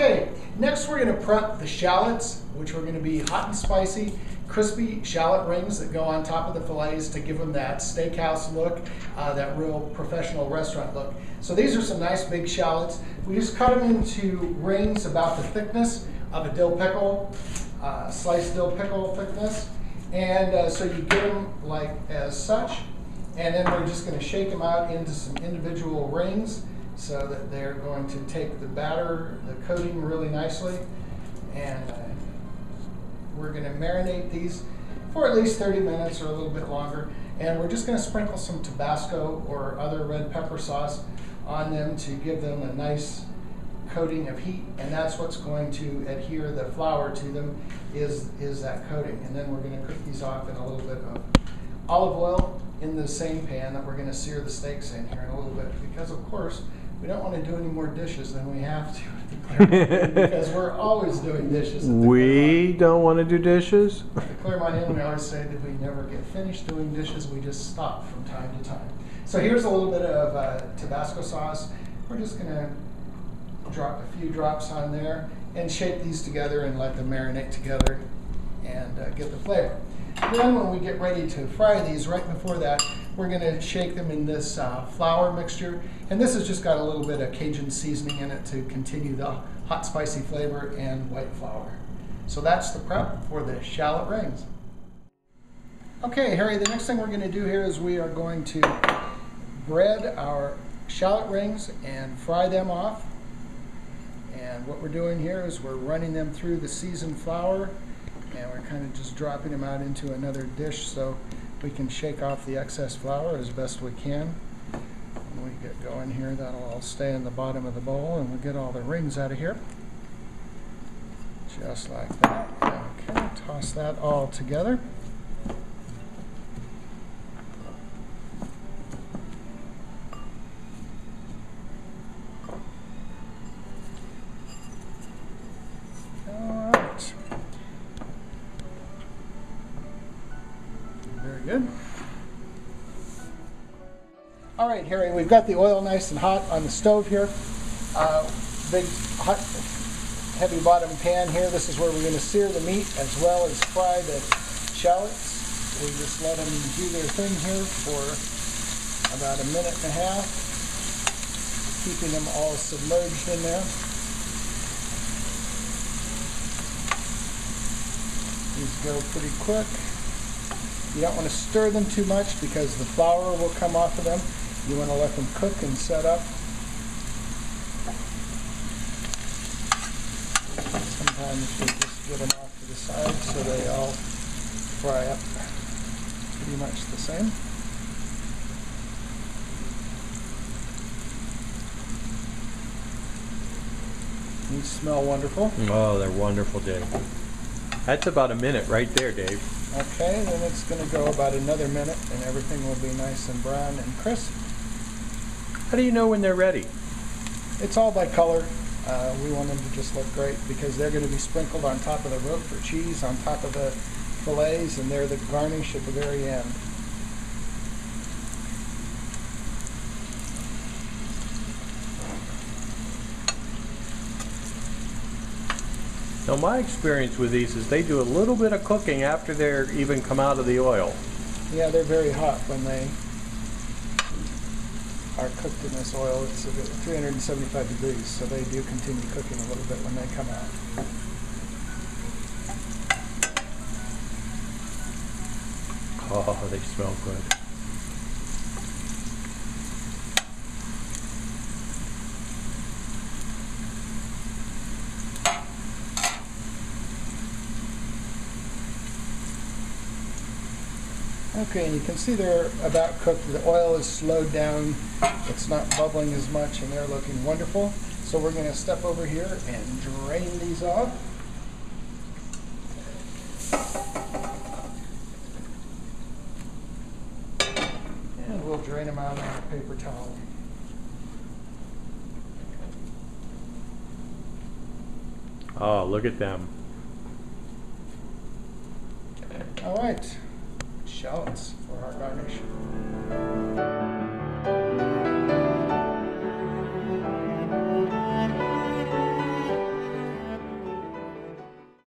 Okay, next we're going to prep the shallots, which are going to be hot and spicy, crispy shallot rings that go on top of the fillets to give them that steakhouse look, that real professional restaurant look. So these are some nice big shallots. We just cut them into rings about the thickness of a dill pickle, sliced dill pickle thickness. And so you get them like as such. And then we're just going to shake them out into some individual rings so that they're going to take the batter, the coating really nicely. And we're going to marinate these for at least 30 minutes or a little bit longer. And we're just going to sprinkle some Tabasco or other red pepper sauce on them to give them a nice coating of heat. And that's what's going to adhere the flour to them is that coating. And then we're going to cook these off in a little bit of olive oil in the same pan that we're going to sear the steaks in here in a little bit, because of course we don't want to do any more dishes than we have to at the Claremont, because we're always doing dishes at the We don't want to do dishes? At the Claremont Inn, we always say that we never get finished doing dishes, we just stop from time to time. So here's a little bit of Tabasco sauce. We're just going to drop a few drops on there and shake these together and let them marinate together and get the flavor. Then when we get ready to fry these, right before that, we're going to shake them in this flour mixture. And this has just got a little bit of Cajun seasoning in it to continue the hot spicy flavor and white flour. So that's the prep for the shallot rings. Okay, Harry, the next thing we're going to do here is we are going to bread our shallot rings and fry them off. And what we're doing here is we're running them through the seasoned flour, and we're kind of just dropping them out into another dish so we can shake off the excess flour as best we can. When we get going here, that'll all stay in the bottom of the bowl, and we'll get all the rings out of here. Just like that. Okay, toss that all together. Good. All right, Harry, we've got the oil nice and hot on the stove here. Big, hot, heavy bottom pan here. This is where we're going to sear the meat as well as fry the shallots. We just let them do their thing here for about 1.5 minutes, keeping them all submerged in there. These go pretty quick. You don't want to stir them too much because the flour will come off of them. You want to let them cook and set up. Sometimes you just get them off to the side so they all fry up pretty much the same. These smell wonderful. Oh, they're wonderful, Dave. That's about 1 minute right there, Dave. Okay, then it's going to go about another minute and everything will be nice and brown and crisp. How do you know when they're ready? It's all by color. We want them to just look great because they're going to be sprinkled on top of the Roquefort cheese, on top of the fillets, and they're the garnish at the very end. Now my experience with these is they do a little bit of cooking after they're even come out of the oil. Yeah, they're very hot when they are cooked in this oil. It's 375 degrees, so they do continue cooking a little bit when they come out. Oh, they smell good. Okay, and you can see they're about cooked. The oil is slowed down. It's not bubbling as much, and they're looking wonderful. So we're going to step over here and drain these off. And we'll drain them out on a paper towel. Oh, look at them. All right. Shallots for our garnish.